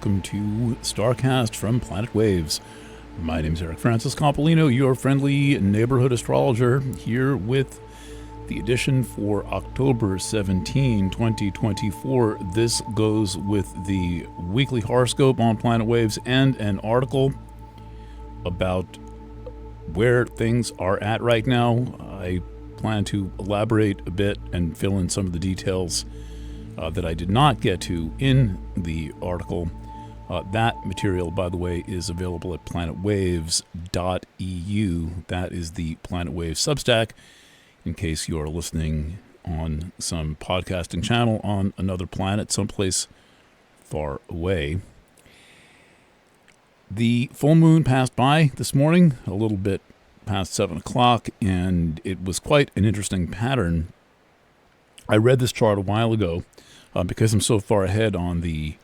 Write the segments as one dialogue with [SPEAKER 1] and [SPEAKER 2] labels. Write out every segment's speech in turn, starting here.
[SPEAKER 1] welcome to STARCAST from Planet Waves. My name is Eric Francis Compolino, your friendly neighborhood astrologer, here with the edition for October 17, 2024. This goes with the weekly horoscope on Planet Waves and an article about where things are at right now. I plan to elaborate a bit and fill in some of the details that I did not get to in the article. That material, by the way, is available at planetwaves.eu. That is the Planet Waves Substack, in case you're listening on some podcasting channel on another planet, someplace far away. The full moon passed by this morning, a little bit past 7 o'clock, and it was quite an interesting pattern. I read this chart a while ago. Because I'm so far ahead on the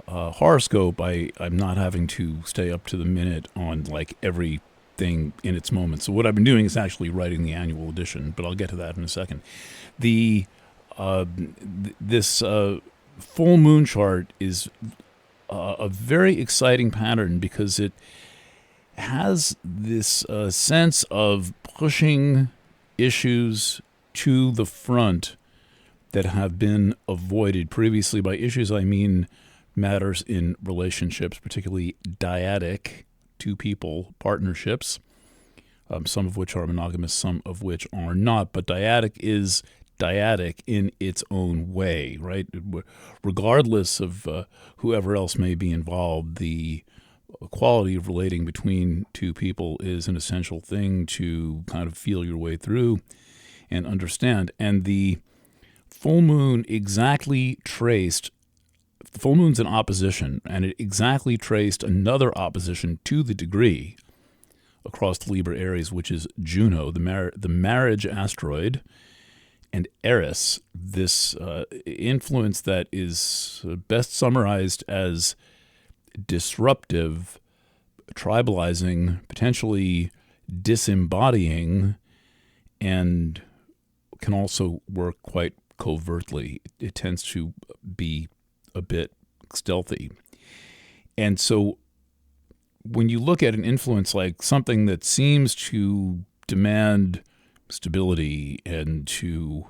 [SPEAKER 1] horoscope, I'm not having to stay up to the minute on like everything in its moment. So what I've been doing is actually writing the annual edition, but I'll get to that in a second. This full moon chart is a very exciting pattern because it has this sense of pushing issues to the front that have been avoided previously. By issues, I mean matters in relationships, particularly dyadic, two people partnerships, some of which are monogamous, some of which are not. But dyadic is dyadic in its own way, right? Regardless of whoever else may be involved, the quality of relating between two people is an essential thing to kind of feel your way through and understand. And the full moon exactly traced, the full moon's in opposition, and it exactly traced another opposition to the degree across the Libra Aries, which is Juno, the marriage asteroid, and Eris, this influence that is best summarized as disruptive, tribalizing, potentially disembodying, and can also work quite covertly. It tends to be a bit stealthy. And so when you look at an influence like something that seems to demand stability and to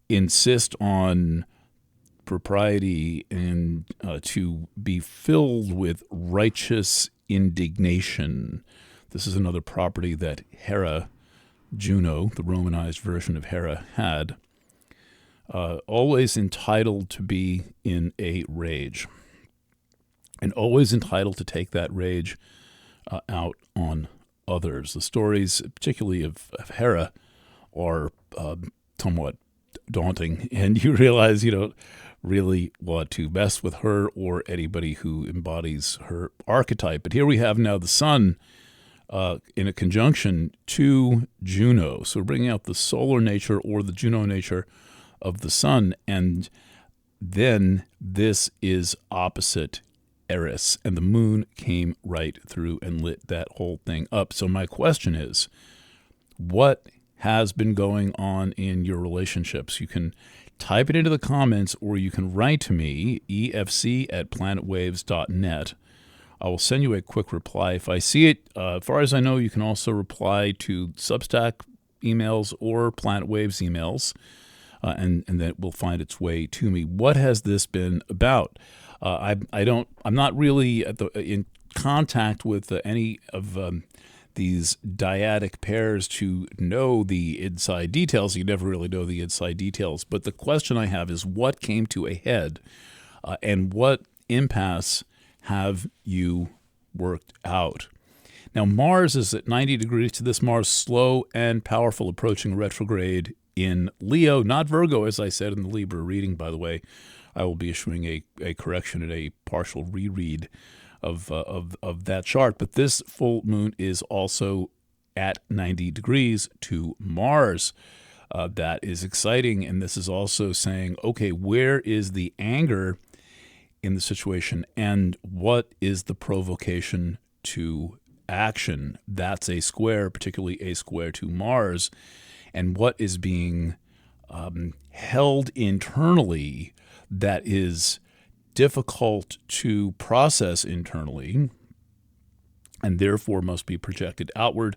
[SPEAKER 1] insist on propriety and to be filled with righteous indignation, this is another property that Hera, Juno, the Romanized version of Hera, had. Always entitled to be in a rage, and always entitled to take that rage out on others. The stories, particularly of Hera, are somewhat daunting, and you realize you don't really want to mess with her or anybody who embodies her archetype. But here we have now the sun in a conjunction to Juno, so bringing out the solar nature or the Juno nature of the sun, and then this is opposite Eris, and the moon came right through and lit that whole thing up. So my question is, what has been going on in your relationships? You can type it into the comments, or you can write to me, efc@planetwaves.net. I will send you a quick reply if I see it. As far as I know, you can also reply to Substack emails or Planet Waves emails. And that will find its way to me. What has this been about? I'm not really in contact with any of these dyadic pairs to know the inside details. You never really know the inside details. But the question I have is, what came to a head, and what impasse have you worked out? Now, Mars is at 90 degrees to this. Mars, slow and powerful, approaching retrograde in Leo, not Virgo, as I said in the Libra reading, by the way. I will be issuing a correction and a partial reread of that chart. But this full moon is also at 90 degrees to Mars. That is exciting. And this is also saying, okay, where is the anger in the situation, and what is the provocation to action? That's a square, particularly a square to Mars. And what is being held internally that is difficult to process internally and therefore must be projected outward?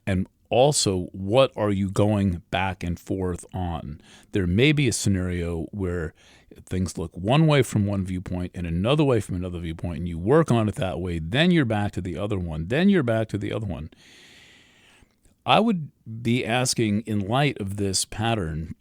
[SPEAKER 1] And also, what are you going back and forth on? There may be a scenario where things look one way from one viewpoint and another way from another viewpoint, and you work on it that way, then you're back to the other one, then you're back to the other one. I would be asking, in light of this pattern,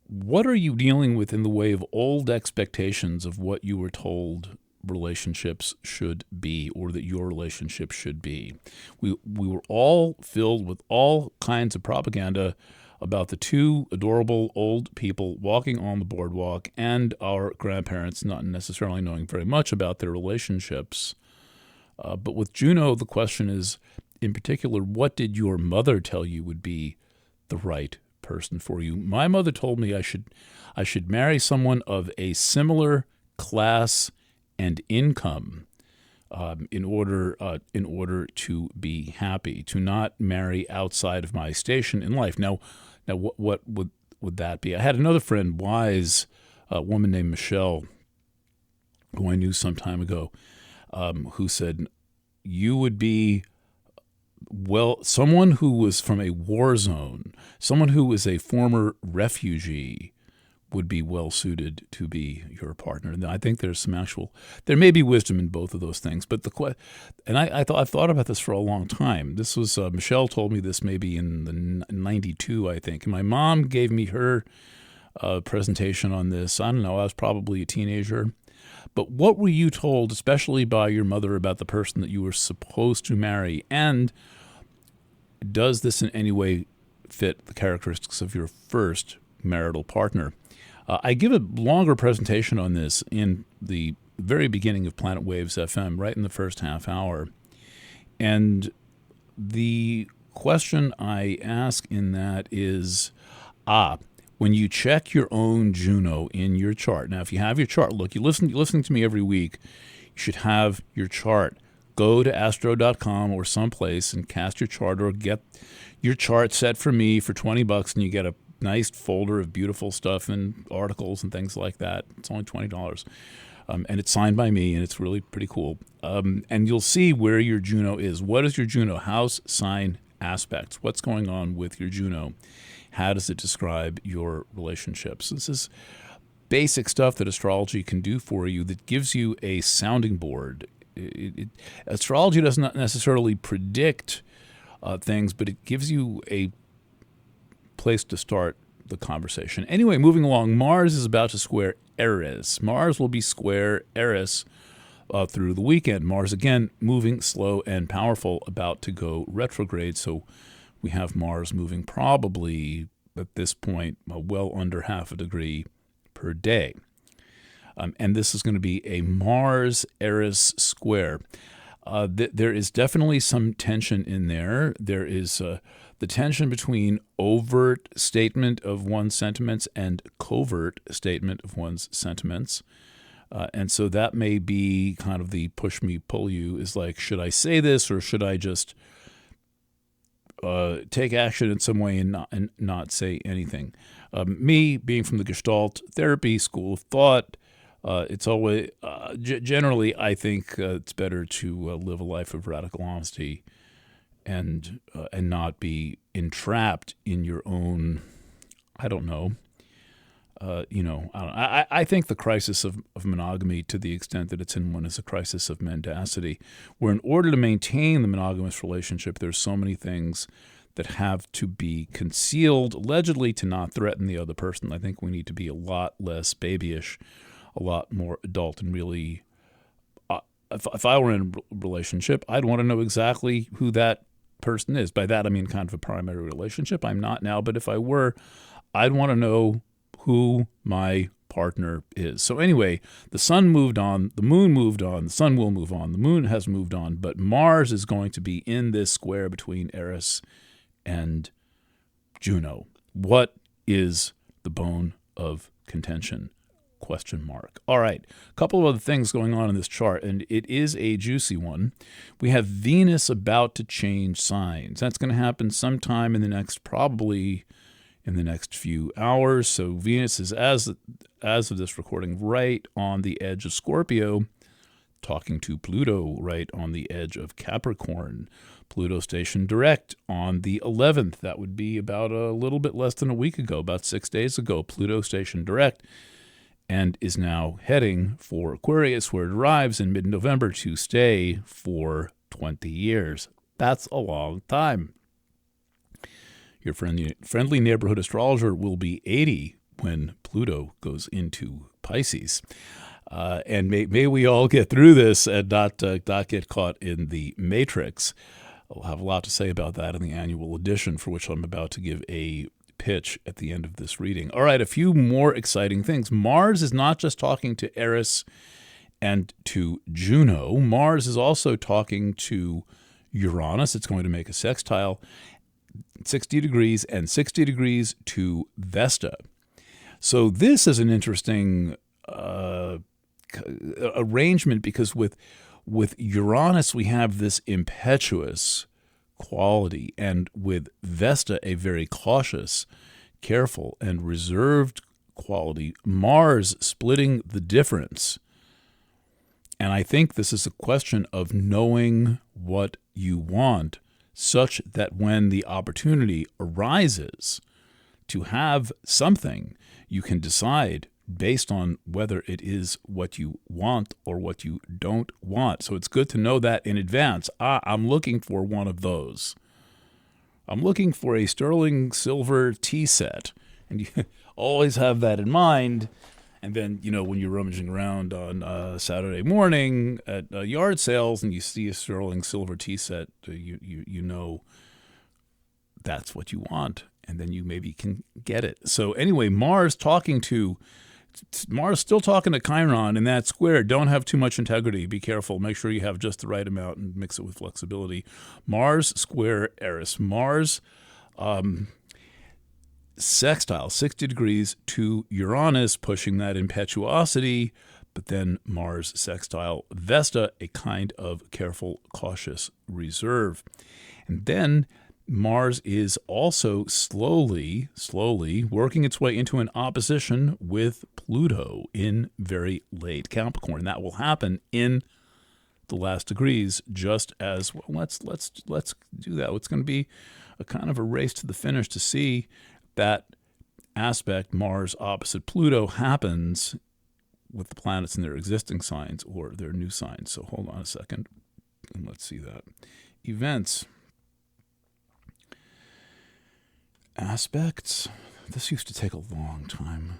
[SPEAKER 1] what are you dealing with in the way of old expectations of what you were told relationships should be, or that your relationship should be? We were all filled with all kinds of propaganda about the two adorable old people walking on the boardwalk and our grandparents not necessarily knowing very much about their relationships. But with Juno, the question is, in particular, what did your mother tell you would be the right person for you? My mother told me I should marry someone of a similar class and income in order to be happy, to not marry outside of my station in life. Now, what would that be? I had another friend, wise, a woman named Michelle, who I knew some time ago, who said, you would be, well, someone who was from a war zone, someone who was a former refugee would be well suited to be your partner. And I think there may be wisdom in both of those things. But I've thought about this for a long time. This was, Michelle told me this maybe in 92, I think. And my mom gave me her presentation on this. I don't know, I was probably a teenager. But what were you told, especially by your mother, about the person that you were supposed to marry? And does this in any way fit the characteristics of your first marital partner? I give a longer presentation on this in the very beginning of Planet Waves FM, right in the first half hour. And the question I ask in that is, when you check your own Juno in your chart. Now, if you have your chart, look, you're listening to me every week. You should have your chart. Go to astro.com or someplace and cast your chart, or get your chart set for me for $20, and you get a nice folder of beautiful stuff and articles and things like that. It's only $20. And it's signed by me, and it's really pretty cool. And you'll see where your Juno is. What is your Juno? House, sign, aspects. What's going on with your Juno? How does it describe your relationships? This is basic stuff that astrology can do for you, that gives you a sounding board. Astrology does not necessarily predict things, but it gives you a place to start the conversation. Anyway, moving along, Mars is about to square Eris. Mars will be square Eris through the weekend. Mars, again, moving slow and powerful, about to go retrograde. So we have Mars moving probably at this point well under half a degree per day. And this is going to be a Mars-Eris square. There is definitely some tension in there. There is the tension between overt statement of one's sentiments and covert statement of one's sentiments. And so that may be kind of the push me, pull you, is like, should I say this, or should I just take action in some way and not say anything? Me, being from the Gestalt therapy school of thought, it's always, generally, I think it's better to live a life of radical honesty and not be entrapped in your own, I don't know. I think the crisis of monogamy, to the extent that it's in one, is a crisis of mendacity, where in order to maintain the monogamous relationship, there's so many things that have to be concealed, allegedly to not threaten the other person. I think we need to be a lot less babyish, a lot more adult, and really, if I were in a relationship, I'd want to know exactly who that person is. By that, I mean kind of a primary relationship. I'm not now, but if I were, I'd want to know who my partner is. So anyway, the sun moved on, the moon moved on, the sun will move on, the moon has moved on, but Mars is going to be in this square between Eris and Juno. What is the bone of contention? ? All right, a couple of other things going on in this chart, and it is a juicy one. We have Venus about to change signs. That's going to happen sometime in the next, probably in the next few hours. So Venus is, as of this recording, right on the edge of Scorpio, talking to Pluto right on the edge of Capricorn. Pluto stationed direct on the 11th. That would be about a little bit less than a week ago, about 6 days ago. Pluto stationed direct and is now heading for Aquarius, where it arrives in mid-November to stay for 20 years. That's a long time. Your friendly neighborhood astrologer will be 80 when Pluto goes into Pisces. And may we all get through this and not get caught in the matrix. I'll have a lot to say about that in the annual edition, for which I'm about to give a pitch at the end of this reading. All right, a few more exciting things. Mars is not just talking to Eris and to Juno. Mars is also talking to Uranus. It's going to make a sextile 60 degrees and 60 degrees to Vesta. So this is an interesting arrangement, because with Uranus we have this impetuous quality, and with Vesta a very cautious, careful, and reserved quality. Mars splitting the difference. And I think this is a question of knowing what you want, such that when the opportunity arises to have something, you can decide based on whether it is what you want or what you don't want. So it's good to know that in advance. I'm looking for one of those. I'm looking for a sterling silver tea set. And you always have that in mind. And then, when you're rummaging around on Saturday morning at yard sales and you see a sterling silver tea set, you know that's what you want. And then you maybe can get it. So anyway, Mars still talking to Chiron in that square. Don't have too much integrity. Be careful. Make sure you have just the right amount and mix it with flexibility. Mars square Eris. Mars sextile 60 degrees to Uranus, pushing that impetuosity. But then Mars sextile Vesta, a kind of careful, cautious reserve. And then Mars is also slowly working its way into an opposition with Pluto in very late Capricorn. That will happen in the last degrees, just as well. Let's do that. It's going to be a kind of a race to the finish to see that aspect, Mars opposite Pluto, happens with the planets in their existing signs or their new signs. So hold on a second and let's see that. Events. Aspects. This used to take a long time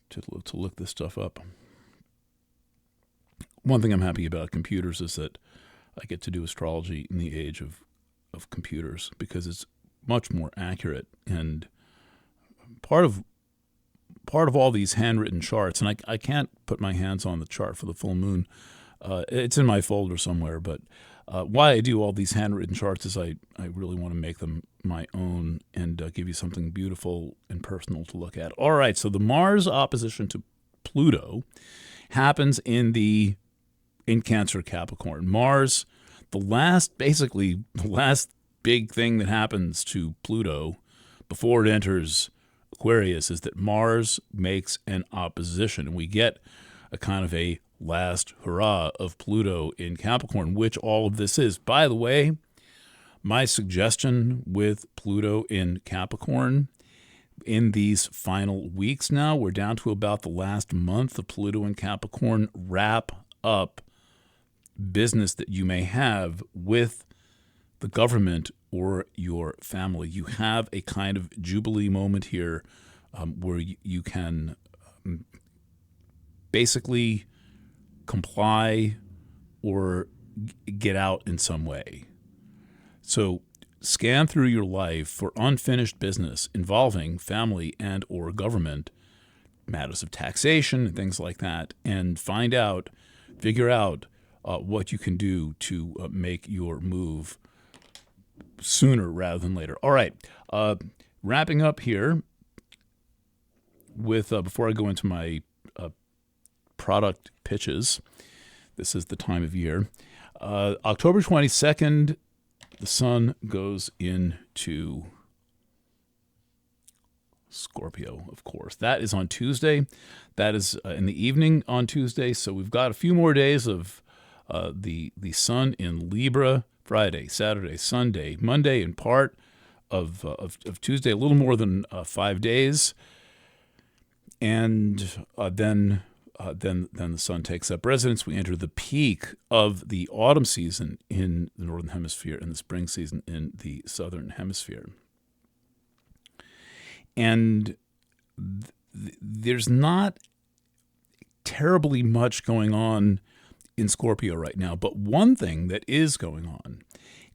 [SPEAKER 1] to look this stuff up. One thing I'm happy about computers is that I get to do astrology in the age of computers, because it's much more accurate. And part of all these handwritten charts, and I can't put my hands on the chart for the full moon. It's in my folder somewhere, but why I do all these handwritten charts is I really want to make them my own and give you something beautiful and personal to look at. All right, so the Mars opposition to Pluto happens in Cancer Capricorn. Mars, the last big thing that happens to Pluto before it enters Aquarius is that Mars makes an opposition, and we get a kind of a last hurrah of Pluto in Capricorn, which all of this is. By the way, my suggestion with Pluto in Capricorn in these final weeks now, we're down to about the last month of Pluto in Capricorn, wrap up business that you may have with the government or your family. You have a kind of jubilee moment here where you can basically comply or get out in some way. So scan through your life for unfinished business involving family and or government, matters of taxation and things like that, and figure out what you can do to make your move sooner rather than later. All right, wrapping up here with, before I go into my product pitches, this is the time of year. October 22nd, the sun goes into Scorpio, of course. That is on Tuesday. That is in the evening on Tuesday. So we've got a few more days of the sun in Libra. Friday, Saturday, Sunday, Monday, and part of Tuesday. A little more than 5 days, and then the sun takes up residence. We enter the peak of the autumn season in the northern hemisphere and the spring season in the southern hemisphere. And there's not terribly much going on in Scorpio right now, but one thing that is going on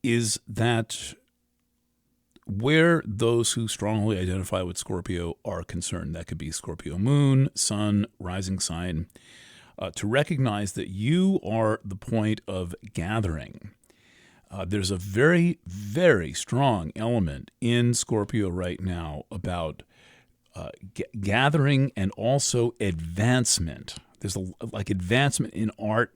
[SPEAKER 1] is that where those who strongly identify with Scorpio are concerned, that could be Scorpio moon, sun, rising sign, to recognize that you are the point of gathering. There's a very, very strong element in Scorpio right now about gathering and also advancement. There's like advancement in art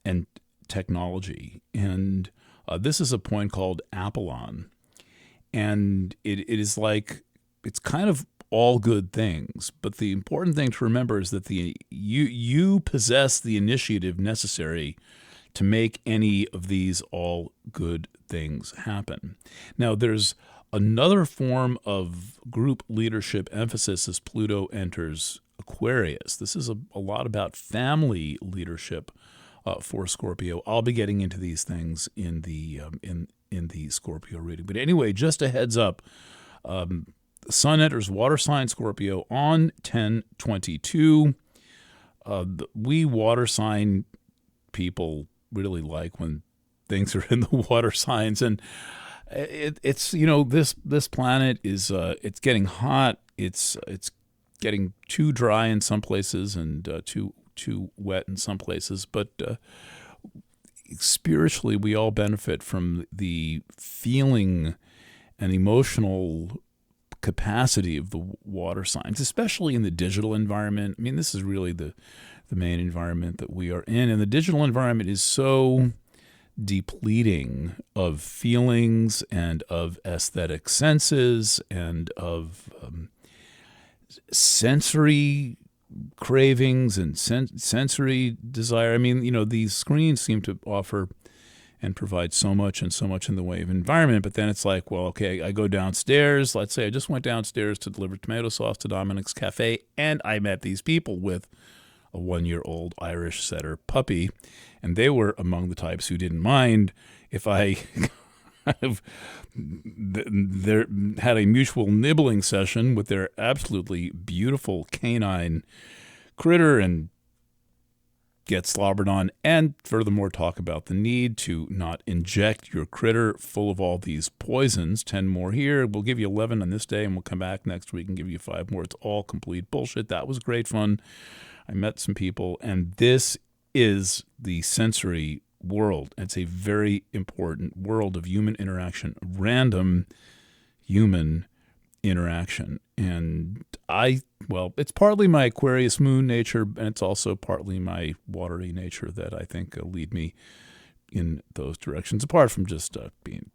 [SPEAKER 1] and technology. And this is a point called Apollon. And it is like, it's kind of all good things. But the important thing to remember is that you possess the initiative necessary to make any of these all good things happen. Now, there's another form of group leadership emphasis as Pluto enters Aquarius. This is a lot about family leadership for Scorpio. I'll be getting into these things in the Scorpio reading. But anyway, just a heads up, the sun enters water sign Scorpio on 10/22. We water sign people really like when things are in the water signs, and it's this planet is it's getting hot. It's getting too dry in some places and too wet in some places, but spiritually we all benefit from the feeling and emotional capacity of the water signs, especially in the digital environment. I mean, this is really the main environment that we are in, and the digital environment is so depleting of feelings and of aesthetic senses and of sensory cravings and sensory desire. I mean, these screens seem to offer and provide so much in the way of environment, but then it's like, well, okay, I go downstairs. Let's say I just went downstairs to deliver tomato sauce to Dominic's Cafe, and I met these people with a 1-year-old Irish setter puppy, and they were among the types who didn't mind if I had a mutual nibbling session with their absolutely beautiful canine critter and get slobbered on, and furthermore talk about the need to not inject your critter full of all these poisons. 10 more here. We'll give you 11 on this day, and we'll come back next week and give you 5 more. It's all complete bullshit. That was great fun. I met some people, and this is the sensory world. It's a very important world of human interaction, random human interaction. And it's partly my Aquarius moon nature, and it's also partly my watery nature that I think lead me in those directions, apart from just being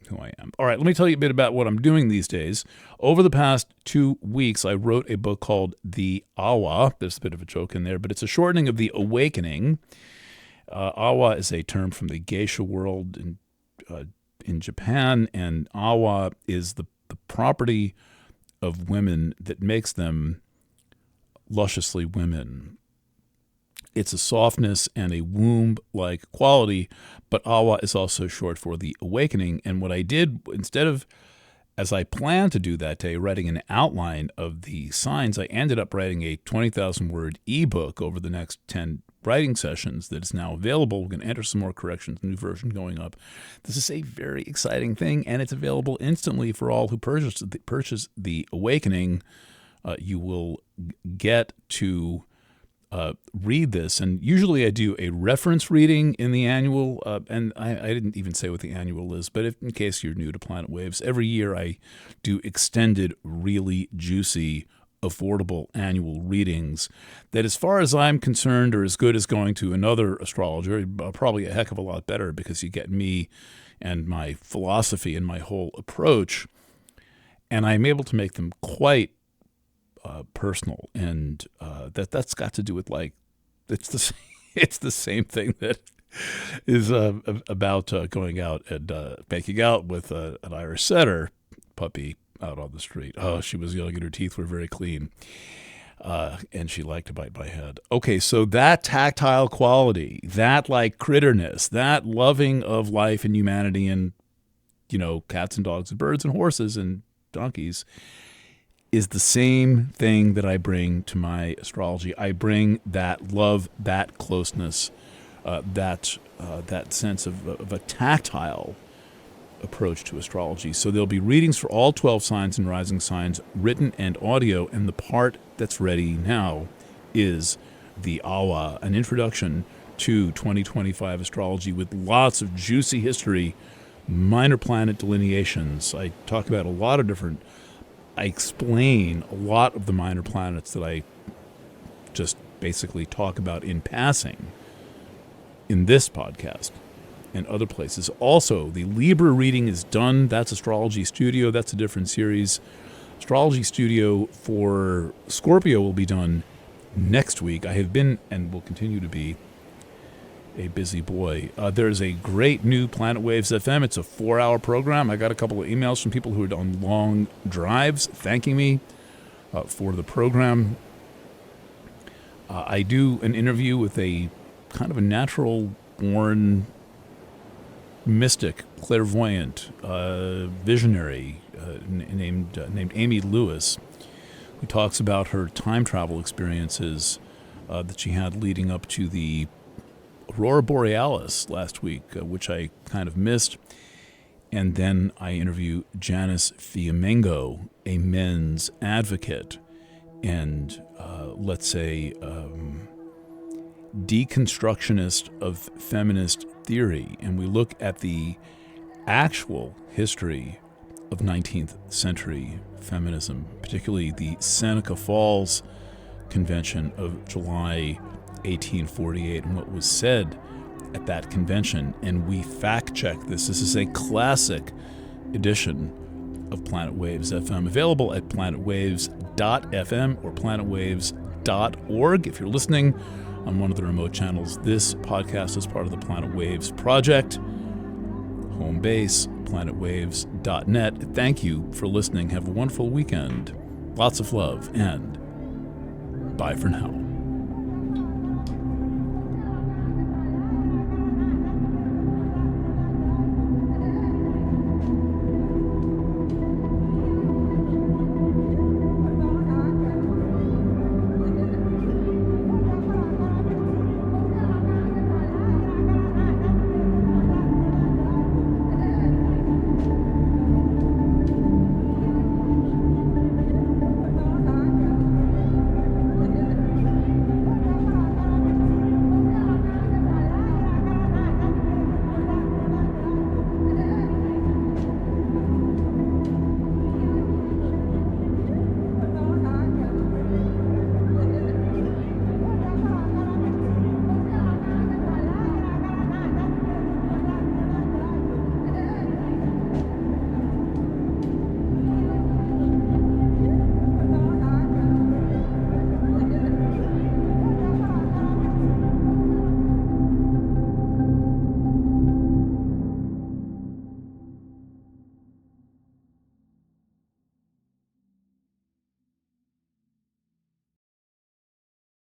[SPEAKER 1] who I am. All right, let me tell you a bit about what I'm doing these days. Over the past 2 weeks, I wrote a book called The Awa. There's a bit of a joke in there, but it's a shortening of The Awakening. Awa is a term from the geisha world in Japan, and awa is the property of women that makes them lusciously women. It's a softness and a womb-like quality, but awa is also short for the awakening. And what I did, instead of, as I planned to do that day, writing an outline of the signs, I ended up writing a 20,000-word ebook over the next 10 writing sessions that is now available. We're going to enter some more corrections, new version going up. This is a very exciting thing, and it's available instantly for all who purchase The Awakening. You will get to read this, and usually I do a reference reading in the annual, and I didn't even say what the annual is, but in case you're new to Planet Waves, every year I do extended, really juicy, affordable annual readings that, as far as I'm concerned, are as good as going to another astrologer, probably a heck of a lot better, because you get me and my philosophy and my whole approach, and I'm able to make them quite personal, and that's got to do with like it's the it's the same thing that is about going out and making out with an Irish setter puppy out on the street. Oh, she was young and her teeth were very clean, and she liked to bite my head. Okay, so that tactile quality, that like critterness, that loving of life and humanity, and cats and dogs and birds and horses and donkeys, is the same thing that I bring to my astrology. I bring that love, that closeness, that sense of a tactile approach to astrology. So there'll be readings for all 12 signs and rising signs, written and audio, and the part that's ready now is the Awa, an introduction to 2025 astrology with lots of juicy history, minor planet delineations. I talk about I explain a lot of the minor planets that I just basically talk about in passing in this podcast and other places. Also, the Libra reading is done. That's Astrology Studio. That's a different series. Astrology Studio for Scorpio will be done next week. I have been and will continue to be a busy boy. There's a great new Planet Waves FM. It's a 4-hour program. I got a couple of emails from people who are on long drives thanking me for the program. I do an interview with a kind of a natural-born mystic, clairvoyant, visionary named Amy Lewis, who talks about her time travel experiences that she had leading up to the Aurora Borealis last week, which I kind of missed. And then I interview Janice Fiamengo, a men's advocate and, let's say, deconstructionist of feminist theory. And we look at the actual history of 19th century feminism, particularly the Seneca Falls Convention of July 1848 and what was said at that convention. And we fact check this. This is a classic edition of Planet Waves FM, available at planetwaves.fm or planetwaves.org. If you're listening on one of the remote channels, this podcast is part of the Planet Waves project. Home base, planetwaves.net. Thank you for listening. Have a wonderful weekend. Lots of love, and bye for now.